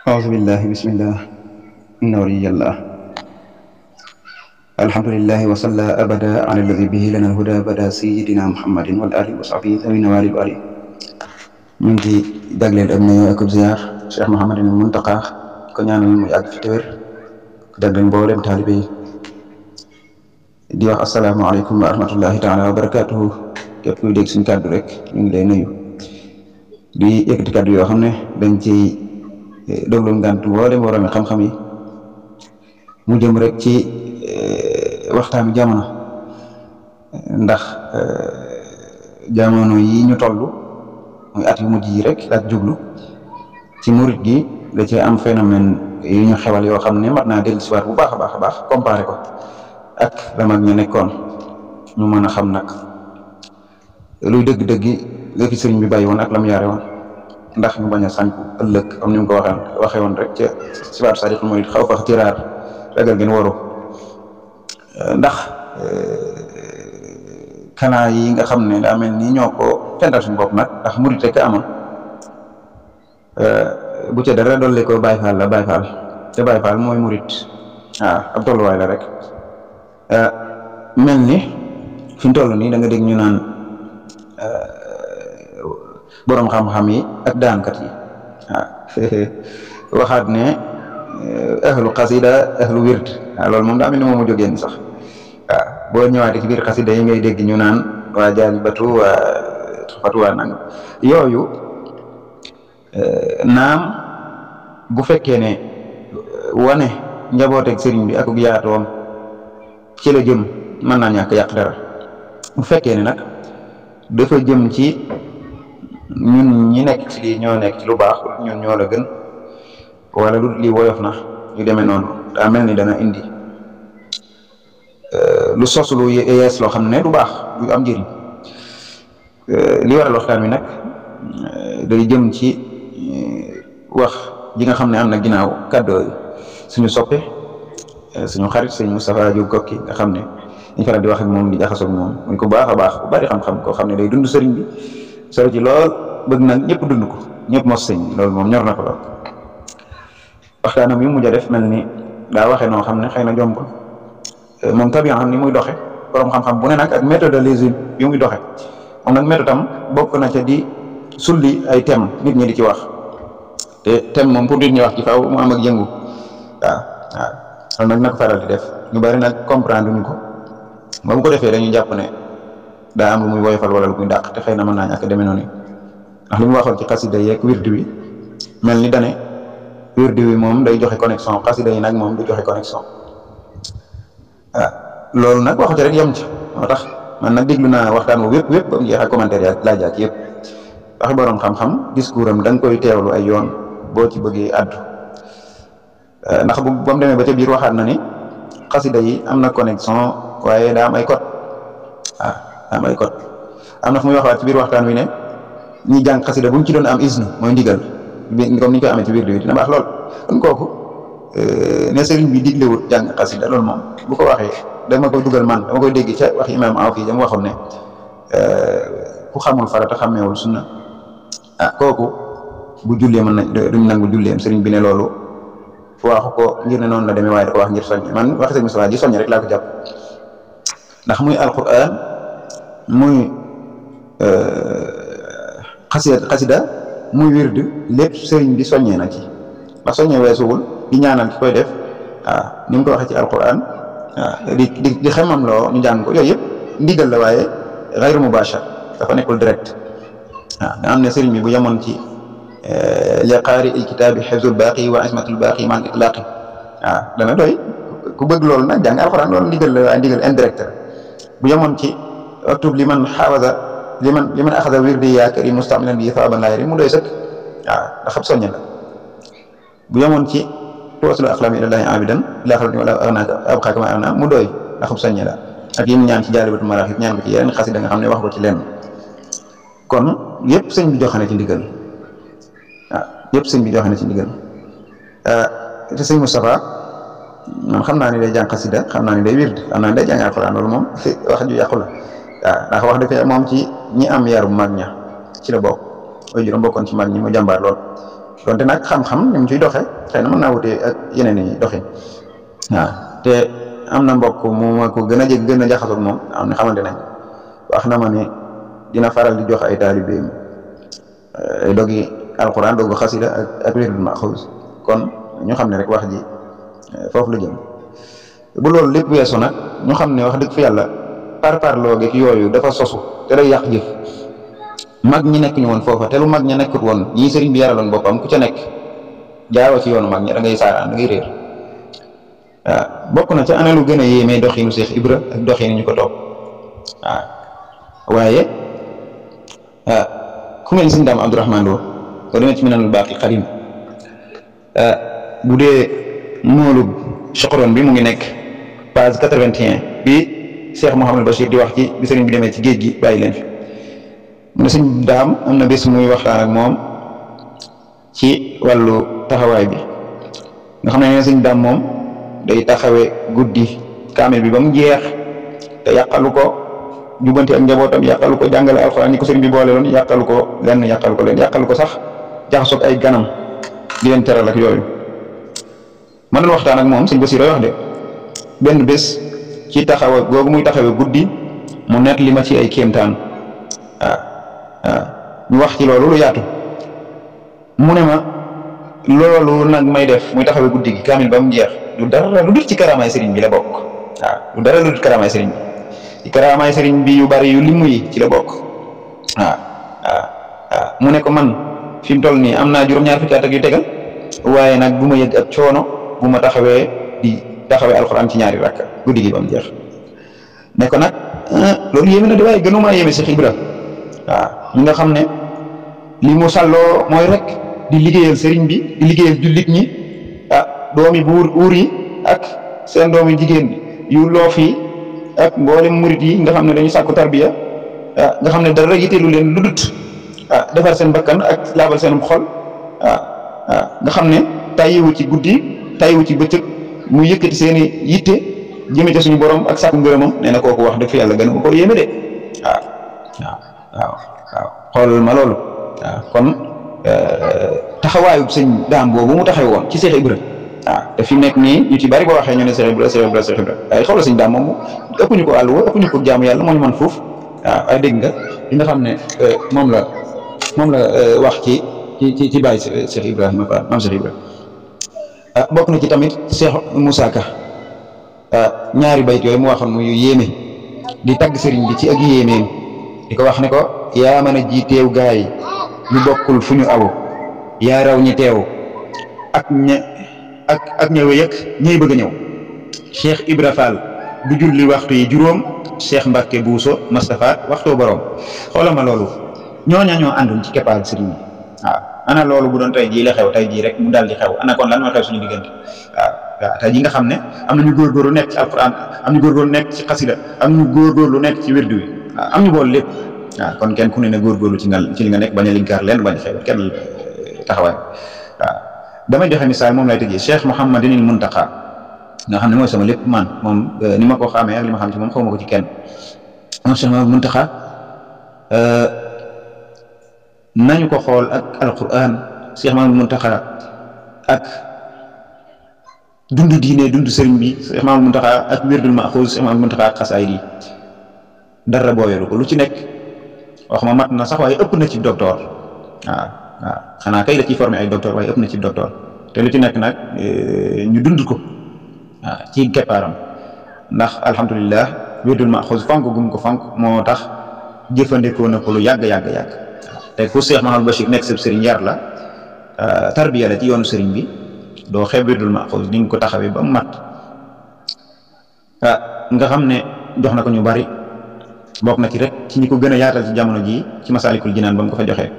أعوذ بالله بسم الله إن ولي الله الحمد لله وصلى أبدا على الذي به لنا الهدى بدا سيدنا محمد والآل وصحبه ذوي النوال والي ñu ngi jagleel am nañu ak ziar Cheikh Mouhamadou Mountakha ko ñaanal mu yàgg fi te wér jagleel mboolem taalibe yi di wax asalaamaaleykum wa rahmatullahi taala wa barakaatuhu képp kuy dégg suñu kàddu rek ñu ngi lay nuyu di yëkkati kàddu yoo xam ne dañ ci déglu ngànt mboolem boroomi xam-xam yi mu jëm rek ci waxtaanu jamono ndax jamono yi ñu toll muy at yu mujj yi rek ak jublu ci murit gi da cee am phénomène yu ñu xewal yoo xam ne mat naa dellusiwaat bu baax a baax comparé ko ak la mag ñu nekkoon ñu mën a xam nag luy dëgg-dëgg la fi sëriñ bi bàyyi woon ak lam yaare woon ndax ñu bañ a sànku ëllëg comme ni mu ko waxee woon rek ca sibaatu sadiq mooy xaw fa tiraar ragal gën waru ndax kanaa yi nga xam ne daa mel ni ñoo ko fental suñu bopp nag ndax murit rek amoon bu ca dara dolli ko Baay Faal la Baay Faal te Baay Faal mooy murit waaw ab tolluwaay la rek mel ni fi ñu toll nii da nga dégg ñu naan boroom xam-xam yi ak daankat yi waaw waxaat ne ahlu xasida ahlu wird waaw loolu moom daa mel ni moom mu jógee ni sax waaw boo ñëwaatee ci biir xasida yi ngay dégg ñu naan waa jaalibatu waa fatu waa nang yooyu naam bu fekkee ne wane njabooteeg sëriñ bi ak yaatoom ci la jëm mën naa ñàkk yàq dara bu fekkee ne nag dafa jëm ci ñun ñi nekk ci lii ñoo nekk ci lu baax ñun ñoo la gën wala lu lii woyof na yu demee noonu daa mel ni dana indi lu sos lu yees loo xam ne du baax du am njëriñ li waral waxtaan wi nag day jëm ci wax ji nga xam ne am na ginnaaw kàddu suñu soppe suñu xarit sëñ Moustapha Diop Kokki nga xam ne ñu faral di wax ak moom di jaxasoo ak moom muy ko baax a baax bu bari xam-xam koo xam ne day dund sëriñ bi solo ci lool bëgg nag ñëpp dund ko ñëpp mos sëñ loolu moom ñor na ko lool waxtaanam yu mujj a def mel ni daa waxee noo xam ne xëy na jomb moom tabian ni muy doxe borom xam-xam bu ne nag ak méthodologie yu muy doxe moom nag méthode am bokk na ca di sulli ay thème nit ñi di ci wax te thème moom pour nit ñi wax ci faaw mu am ak yëngu waaw loolu nag na ko faral di def ñu bari nag comprendre ñu ko ba mu ko defee dañuy jàpp ne daa am lu muy woyofal wala lu muy dàq te xëy na mën naa ñàkk demee noonu ndax li mu waxoon ci xasida yeeg wirdu wi mel ni dane wirdu wi moom day joxe connexion xasida yi nag moom du joxe connexion waaw loolu nag waxu ci rek yem ci moo tax man nag déglu naa waxtaan wu wépp ba mu jeex ak commentaire yaa laaj ak yëpp waxi borom xam-xam discours am da nga koy teewlu ay yoon boo ci bëggee addu ndax ba mu demee ba ca biir waxaat na ni xasida yi am na connexion waaye daa am ay code waaw daa am ay code am na fu muy waxaat ci biir waxtaan wi ne ñi jàng xasida bu ñu ci doon am isne mooy ndigal comme ni ñu koy amee ci biir bi dina baax lool kon kooku ne sëriñ bi diglewut jàng xasida loolu moom bu ko waxee dama koy dugal man dama koy dégg ca wax imam aw fii dama waxoon ne ku xamul farata xàmmeewul sunna kooku bu jullee mën na duñ nangu julleem sëriñ bi ne loolu waxu ko ngir ne noonu la demee waaye da ko wax ngir soññ man wax sëriñ Moustapha ji soññ rek laa ko jàpp ndax muy alquran muy xasida muy wird lépp sëriñ bi soññee na ci ndax soññee weesuwul di ñaanal ki koy def ni mu ko waxee ci alquran di xemam loo ñu jàng ko yooyu yëpp ndigal la waaye xayru mubashar dafa nekkul direct nga am ne sëriñ bi bu yemoon ci liqaari il kitaabi xifzul baaqi wa ismatul baaqi man itlaaqi dana doy ku bëgg loolu nag jàng alquran loolu ndigal la waaye ndigal indirect bu yemoon ci aktub liman xawaza liman axada wirdi yaa karim mustamilan bi thaaban laa yarim mu doy sëkk ndax ab soññe la bu yemoon ci tuwasilu aqlaami ilallahi abidan laa xalni wala arnaaka abqaaka ma arna mu doy ndax ab soññe la ak yéen ñaan ci jaalibatu maraaxib ñaan ko ci yeneen xasida nga xam ne wax ko ci lenn kon yëpp sëñ bi joxe na ci ndigal yëpp sëñ bi joxe na ci ndigal te sëñ Moustapha man xam naa ne day jàng xasida xam naa ne day wird xam naa ne day jàng alxuraan loolu moom wax ju yàqu la ndax wax dëgg moom ci ñi am yaru mag ña ci la bokk ooy juróom bokkoon ci mag ñi mu jàmbaar lool donte nag xam-xam ni mu ciy doxe xëy na mën naa wutee ak yeneen i doxin waaw te am na mbokk mu ma ko gën a jég gën a jaxasoog moom am na xamante nañ wax na ma ne dina faral di jox ay taalibeem ay dogi alquran dogu xasida ak wirdul maxuus kon ñu xam ne rek wax ji foofu la jëm bu loolu lépp weesu nag ñu xam ne wax dëgg fi yàlla parparloo gi yooyu dafa sosu te day yàq jëf mag ñi nekk ñu woon foofa te lu mag ña nekkut woon ñii sëriñ bi yaraloon boppam ku ca nekk jaaroo ci yoonu mag ñi da ngay saaraan da ngay réer waaw bokk na ca ana lu gën a yéemee doxinu Cheikh Ibra ak doxinu ñu ko topp waaw waaye ku mel ni sëñ Daam Abdourahmane Lo ko demee ci Minanul Baaqil Qadiim bu dee moolub Choqron bi mu ngi nekk page 81 bi Cheikh Mouhamadou Bachir di wax ci bi sëriñ bi demee ci géej gi bàyyi leen fi mu ne sëñ Daam am na bés muy waxtaan ak moom ci wàllu taxawaay bi nga xam ne sëñ Daam moom day taxawee guddi kaamil bi ba mu jeex te yàqalu ko jubanti ak njabootam yàqalu ko jàngale alxuraan ñi ko sëriñ bi boole loon yàqalu ko lenn yàqalu ko sax jaxasoog ay ganam di leen teral ak yooyu ma doon waxtaan ak moom sëñ Basiru wax de benn bés ci taxawa googu muy taxawee guddi mu net li ma ci ay kéemtaan ñu wax ci loolu lu yaatu mu ne ma loolu nag may def muy taxawee guddi gi kaamil ba mu jeex lu dara lu dul ci karamaay sëriñ bi la bokk waaw lu dara lu dul karamaay sëriñ bi ci karamaay sëriñ bi yu bari yu limu yi ci la bokk waaw mu ne ko man fi mu toll nii am naa juróom-ñaar fukki at ak yu tegal waaye nag bu ma yëg ab coono bu ma taxawee di taxawee alxuraan ci ñaari rakka guddi gi ba mu jeex ne ko nag loolu yéeme na di waaye gënumaa yéeme Cheikh Ibra waaw ñi nga xam ne li mu sàlloo mooy rek di liggéeyal sëriñ bi di liggéeyal jullit ñi doomi buur yi ak seen doomi jigéen yu loof yi ak mboolem murit yi nga xam ne dañu sàkku tarbiya nga xam ne dara yitteelu leen lu dut defar seen bakkan ak laabal seenum xol nga xam ne tàyyiwu ci guddi tàyyiwu ci bëccëg mu yëkkati seen i yitte jëme ca suñu borom ak sàkku ngërëmam nee na kooku wax dëgg fi yàlla gën a ko yéeme de waaw xoolal ma loolu waaw kon taxawaayu sëñ Daam boobu mu taxaw woon ci Cheikh Ibra te fi mu nekk nii ñu ci bari boo waxee ñu ne Cheikh Ibra waaye xoolal sëñ Daam moom ëpp ñu ko àll woo ëpp ñu ko jaamu yàlla moo ñu mën foofu waaye dégg nga li nga xam ne moom la wax ci bàyyi Cheikh Ibrahima Fall maam Cheikh Ibra bokk na ci tamit Cheikh Moussa Ka ñaari bayt yooyu mu waxoon muy yéeme di tagg sëriñ bi ci ak yéemeem di ko wax ne ko yaa mën a ji teew gaa yi ñu bokkul fu ñu awu yaa raw ñi teew ak ña wéy ak ñay bëgg a ñëw Cheikh Ibra Fall du julli waxtu yi juróom Cheikh Mbacke Bousso Moustapha waxtoo borom xoolal ma loolu ñooña ñoo àndoon ci keppaar sëriñ bi waaw ana loolu bu doon tey jii la xew tey jii rek mu daal di xew ana kon lan moo xew suñu diggante waaw tey jii nga xam ne am nañu góorgóorlu nekk ci alquran am ñu góorgóorlu nekk ci xasida am ñu góorgóorlu nekk ci wirdu wi waaw am ñu bool lépp waaw kon kenn ku ne góorgóorlu ci li nga nekk bañ a linkaar leen bañ a xew kenn taxawaay waaw damay joxe misaal moom lay tëjee Cheikh Mouhamadinil Muntaqa nga xam ne mooy sama lépp man moom ni ma ko xamee ak li ma xam ci moom xaw ma ko ci kenn moom Cheikh Mouhamadinil Muntaqa nañu ko xool ak alquran Cheikh Mouhamadinil Muntaqa ak dund diine dund sëriñ bi Cheikh Mouhamadinil Muntaqa ak wirdul maxuus Cheikh Mouhamadinil Muntaqa ak xasaayid yi dara booyeelu ko lu ci nekk wax ma mat na sax waaye ëpp na ci docteur waaw xanaa kay la ciy formé ay docteur waaye ëpp na ci docteur te lu ci nekk nag ñu dund ko ci keppaaram ndax alhamdulilah wirdul maxuus fonk gum ko fonk moo tax jëfandikoo na ko lu yàgg te ku Cheikh Mouhamadou Bachir nekk sab sëriñ yar la tarbiya la ci yoonu sëriñ bi doo xeeb wirdul maxuus di nga ko taxawee ba mu mat nga xam ne jox na ko ñu bari bokk na ci rek ci ñi ko gën a yaatal ci jamono jii ci Masaalikul Jinaan ba mu ko fa joxee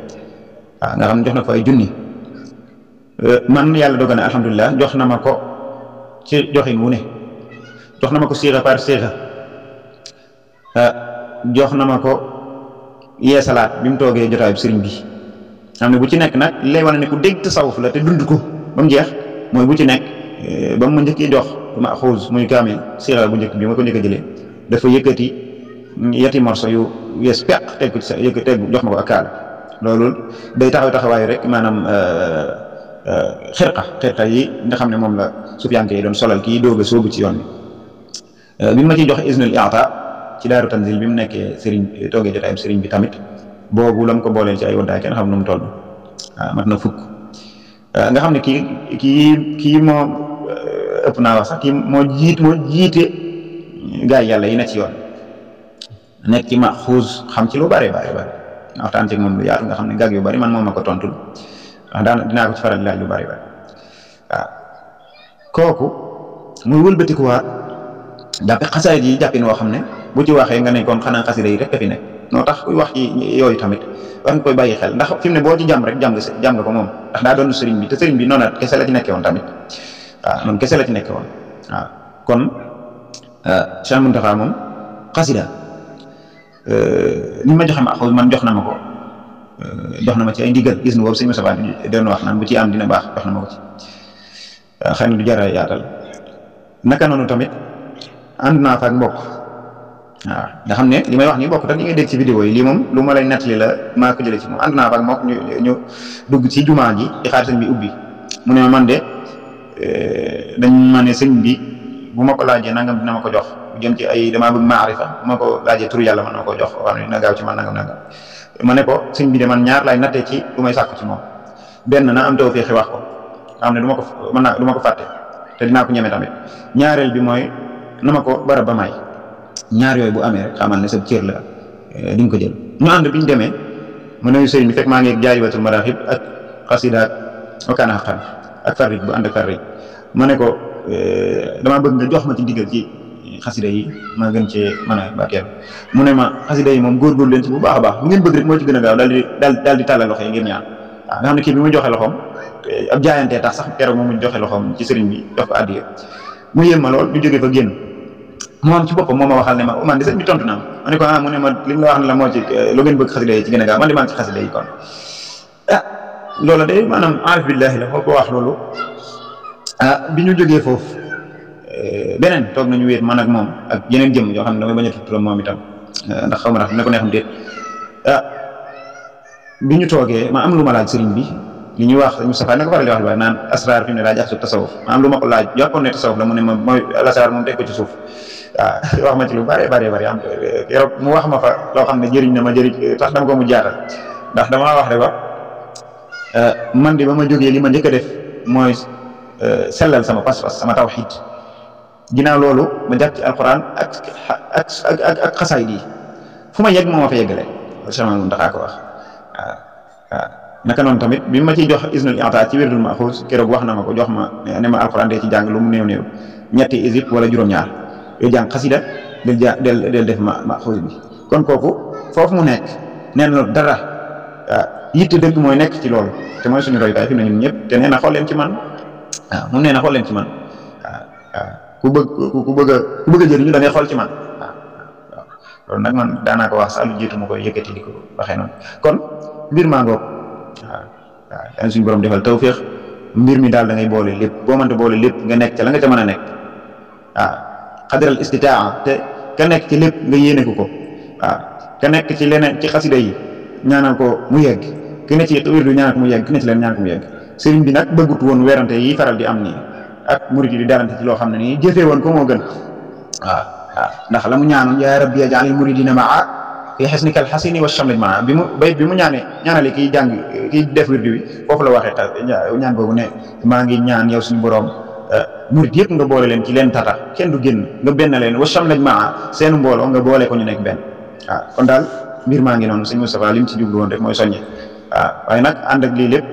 nga xam ne jox na ko ay junni man yàlla dogal na alhamdulilah jox na ma ko ci joxin wu ne jox na ma ko siixa par siixa jox na ma ko yeesalaat bi mu toogee jotaayu sëriñ bi xam ne bu ci nekk nag lay wane ne ku dégg tasawuf la te dund ko ba mu jeex mooy bu ci nekk ba mu ma njëkkee jox ma xuus muy kaamil siixa bu njëkk bi ma ko njëkk a jëlee dafa yëkkati yeti morso yu yees peq teg ko ci sa teg jox ma ko ak kaala loolu day taxawaayu rek maanaam xirqa yi nga xam ne moom la sufiyanke yi doon solal kii doog a sóobu ci yoon bi ma ciy joxe isnul i'ta ci daaru tanzil bi mu nekkee sëriñ toogee jotaayam sëriñ bi tamit boobu la mu ko booleel ci ay waddaay kenn xam nu mu toll waaw mat na fukk nga xam ne kii moo ëpp naa wax sax kii moo jiite gaay yàlla yi ne ci yoon nekk ci ma xuus xam ci lu bare waxtaan ci moom lu yaatu nga xam ne gag yu bari man moom ma ko tontul wax dinaa ko ci faral di laaj lu bari waaw kooku muy wëlbatikuwaat jàppe xasaayid yi jàppin woo xam ne bu ci waxee nga ne kon xanaa xasida yi rek fi nekk noo tax kuy wax ci yooyu tamit war nga koy bàyyi xel ndax fi mu ne boo ci jàmm rek jàmm nga ko moom ndax daa doon sëriñ bi te sëriñ bi noonu kese la ci nekkee woon tamit waaw noonu kese la ci nekkee woon waaw kon Cheikh Mountakha moom xasida ni ma joxe ma xaw man jox na ma ko jox na ma ci ay ndigal gis nga boobu sëñ Moussa Ba doon wax naan bu ci am dina baax jox na ma ko ci xëy na du jar a yaatal naka noonu tamit ànd naa fa ak mbokk waaw nga xam ne li may wax nii bokk rek li ngay dégg ci vidéo yi lii moom lu ma lay nettali la maa ko jëlee ci moom ànd naa fa ak mbokk ñu dugg ci jumaa ji di xaar sëñ bi ubbi mu ne ma man de dañ ma ne sëñ bi bu ma ko laajee nangam dina ma ko jox jëm ci ay damaa bëgg maarifa bu ma ko laajee turu yàlla mën na ko jox wax na gaaw ci man nangam ma ne ko sëñ bi de man ñaar laay nattee ci lu may sàkku ci moom benn na am tawfeex wax ko xam ne du ma ko fàtte te dinaa ko ñeme tamit ñaareel bi mooy na ma ko barab ba may ñaar yooyu bu amee rek xamal ne sa cër la di nga ko jël ñu ànd bi ñu demee mu nuyu sëriñ bi fekk maa ngi jaalibatul maraaxib ak xasidaat wakaana xaqan ak farrij bu ànd ak farrij ma ne ko dama bëgg nga jox ma ci ndigal ci xasida yi ma gën cee mën a barkeel mu ne ma xasida yi moom góorgóorlu leen ci bu baax a baax bu ngeen bëgg rek moo ci gën a gaaw daal di tàllal loxo yi ngeen ñaan waaw nga xam ne kii bi mu joxe loxoom ab jaayantee tax sax keroog moom mu joxe loxoom ci sëriñ bi jox ko àddiya mu yéem ma lool ñu jógee fa génn moom ci boppam moo ma waxal ne ma man di sëñ bi tontu naa ma ne ko mu ne ma li mu la wax ne la moo ci lu ngeen bëgg xasida yi ci gën a gaaw man di maa ngi ci xasida yi kon loolu de maanaam arif billahi la moo ko wax loolu bi ñu jógee foofu beneen toog nañu wéet man ak moom ak yeneen jëm yoo xam ne damay bañ a tudd moom itam ndax xaw ma ndax dina ko neexam déet bi ñu toogee ma am lu ma laaj sëriñ bi li ñuy wax Moustapha na ko faral di wax naan asrar fi mu ne daa jax su tasawuf ma am lu ma ko laaj jàppoon ne tasawuf la mu ne ma mooy asrar moom teg ko ci suuf waaw wax ma ci lu bare am keroog mu wax ma fa loo xam ne jëriñ na ma jëriñ tax dama ko mu jaatal ndax damaa wax rek man di ba ma jógee li ma njëkk a def mooy sellal sama pas-pas sama tawxiid ginnaaw loolu ma jàpp ci alquran ak xasaayid yi fu ma yegg moo ma fa yeggale Cheikh Mountakha ko wax waaw naka noonu tamit bi ma ciy jox isnul i'ta ci wirdul maxuus keroog wax na ma ko jox ma ne ma alquran dee ci jàng lu mu néew ñetti isib wala juróom-ñaar yooyu jàng xasida del def maxuus bi kon kooku foofu mu nekk nee na dara yitte dëgg mooy nekk ci loolu te mooy suñu royukaay fi mu ne ñun ñëpp te nee na xool leen ci man waaw moom nee na xool leen ci man ku bëgg a jëriñu da ngay xool ci man waaw loolu nag man daanaa ko wax sax lu jiitu ma koy yëkkati di ko waxee noonu kon mbir maa ngoog waaw dañ suñu borom defal tawféex mbir mi daal da ngay boole lépp boo mënta boole lépp nga nekk ca la nga ca mën a nekk waaw xadiral istitaa te ka nekk ci lépp nga yéene ko waaw ka nekk ci leneen ci xasida yi ñaanal ko mu yegg ki ne ci wirdu ñaanal ko mu yegg ki ne ci leen ñaanal ko mu yegg sëriñ bi nag bëggut woon werante yi faral di am nii ak murid yi di darante ci loo xam ne nii jëfee woon ko moo gën waaw ndax la mu ñaanoon yaa rabbi ij'alil muridina maa fi hisnikal hasini wa shamlil maa bi mu ñaanale kiy jàng kiy def wirdu wi foofu la waxee ñaan boobu ne maa ngi ñaan yow suñu borom murid yëpp nga boole leen ci leen tata kenn du génn nga benn leen wa shamlil maa seen mbooloo nga boole ko ñu nekk benn waaw kon daal mbir maa ngi noonu sëñ Moustapha li mu ci jublu woon rek mooy soññe waaw waaye nag ànd ak lii lépp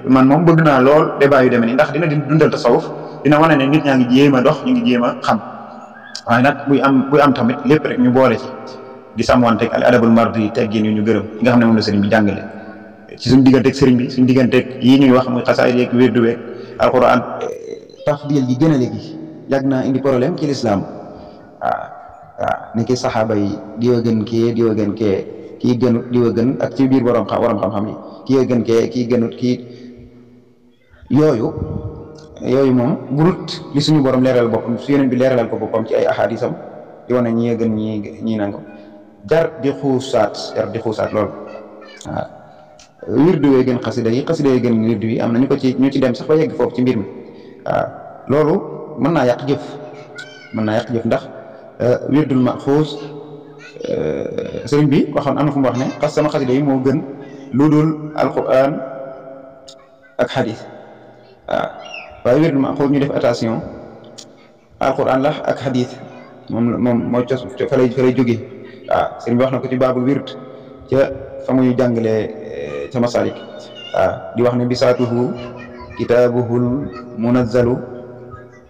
man moom bëgg naa lool débat yu demee nii ndax dina dundal tasawuf dina wane ne nit ñaa ngi jéem a dox ñu ngi jéem a xam waaye nag buy am tamit lépp rek ñu boole ci di sàmmanteeg al adabul mardi teggin yu ñu gërëm yi nga xam ne moom la sëriñ bi jàngale ci suñu digganteeg sëriñ bi suñu digganteeg yi ñuy wax muy xasaay yeeg wirdu weeg alquran tafdil gi gën a léegi yàgg naa indi problème ci lislaam waaw ni ki saxaaba yi diwa gën kii diwa gën kee kii gënut diwa gën ak ci biir waram xam-xam yi kii gën kee kii gënut kii yooyu moom burut li suñu borom leeral boppam su yeneen bi leeralal ko boppam ci ay ahadisam di wane ñi gën ñi nangu jar di xuusaat loolu wirdu wee gën xasida yi gën wirdu yi am na ñu ci dem sax ba yegg foofu ci mbir mi waaw loolu mën naa yàq jëf ndax wirdul maxuus sëriñ bi waxoon am na fu mu wax ne sama xasida yi moo gën lu dul alquran ak xadis waaw waaye wirdul maxuus ñu def attention alquran la ak xadis moom mooy cos fa lay jógee waaw sëriñ bi wax na ko ci baabul wird ca fa muy jàngalee ca masalik waaw di wax ne bisaatuhu kitaabuhul munazzalu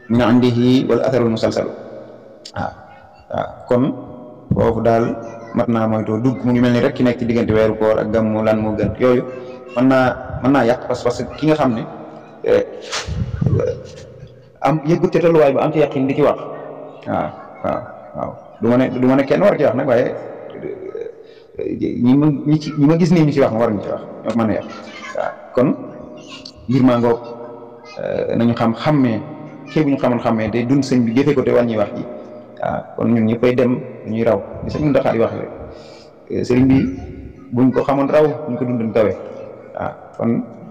min indihi wal atharul musalsalu waaw kon foofu daal mat naa moytoo dugg mu ngi mel ni rek ki nekk ci diggante weeru koor ak gàmmu lan moo gën yooyu mën naa yàq parce que ki nga xam ne am yëggut ca tolluwaay ba am ci yàqin di ci wax waaw du ma ne kenn war ci wax nag waaye ñi ma gis nii ñu ci wax war ñu ci wax ñoo mën a yàq waaw kon mbir maa ngoog nañu xàmmee xëy bu ñu xàmmee te dund sëñ bi jëfee ko te wàññi wax ji waaw kon ñun ñëppay dem dañuy raw li sax ñun daxaar yi wax rek sëriñ bi buñ ko xamoon raw buñ ko dundoon kawe waaw kon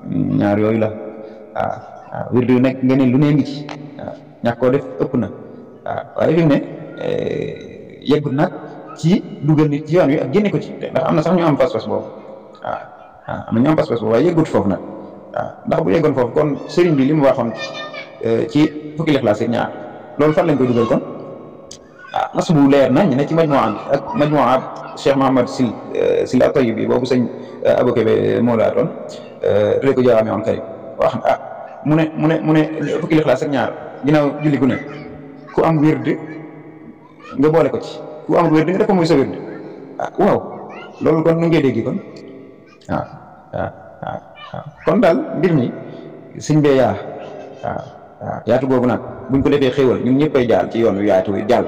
ñaar yooyu la waaw wirdu nekk nga ne lu ne ngi ci waaw ñàkk koo def ëpp na waaw waaye fi mu ne yeggut nag ci dugal nit ci yoon wi ak génne ko ci ndax am na sax ñu am pas-pas boobu waaw am na ñu am pas-pas boobu waaye yeggut foofu nag waaw ndax bu yeggoon foofu kon sëriñ bi li mu waxoon ci fukki Ixlaas ak ñaar loolu fan lañ koy dugal kon nas bu leer nañ ne ci majmuwa ak majmuwa Cheikh Mahamad Sil At-Tayyib bi boobu sëñ Abou Kébé moo laa doon tudde ko jawaami on karim wax mu ne fukki Ixlaas ak ñaar ginnaaw julli gu ne ku am wird nga boole ko ci ku am wird nga def ko muy sa wird waaw loolu kon nu ngee dégg kon waaw kon daal mbir mi sëñ bee yaa yaatu boobu nag buñ ko defee xéwal ñun ñëppay jaal ci yoon wi yaatu wi jàll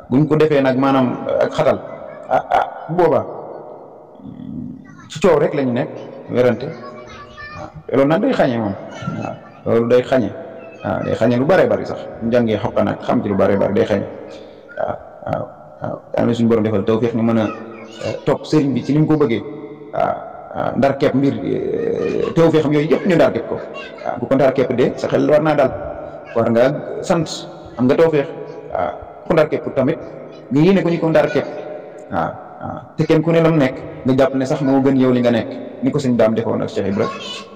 buñ ko defee nag maanaam ak xatal bu boobaa ci coow rek lañu nekk werante te loolu nag day xañe moom loolu day xañe day xañe lu bëree bëri sax ñu jàngee xoqa nag xam ci lu bëree bëri day xañe yàlla suñu borom defal tawfiq ñu mën a topp sëriñ bi ci ni mu ko bëggee ndar kepp mbir tawfiq xam yooyu yëpp ñu ndar kepp ko bu ko ndar kepp de sa xel war naa dal war nga sant am nga tawfiq ku ndar képp tamit nga yéene ko ñu ko ndar képp te kenn ku ne lam nekk nga jàpp ne sax moo gën yow li nga nekk ni ko sëñ daam defoon ak Cheikh Ibra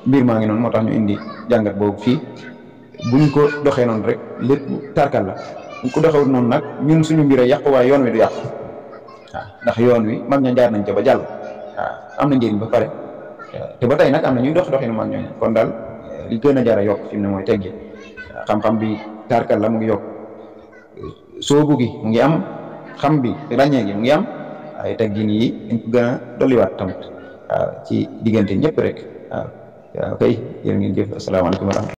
mbir maa ngi noonu moo tax ñu indi jàngat boobu fii buñ ko doxee noonu rek lépp tarkal la buñ ko doxewut noonu nag ñun suñu mbir a yàqu waaye yoon wi du yàqu ndax yoon wi mag ña jaar nañ ca ba jàll am na njëriñ ba pare te ba tey nag am na ñuy doxinu mag ñooñu kon daal li gën a jar a yokk fi mu ne mooy teggi xam-xam bi tarkal la mu ngi yokk soobu gi mu ngi am xam bi ràññee gi mu ngi am ay teggin yi dañ ko gën a dolliwaat tamit ci diggante ñëpp rek waaw kay jërë ngeen jëf asalaamaaleykum wa rahmatulah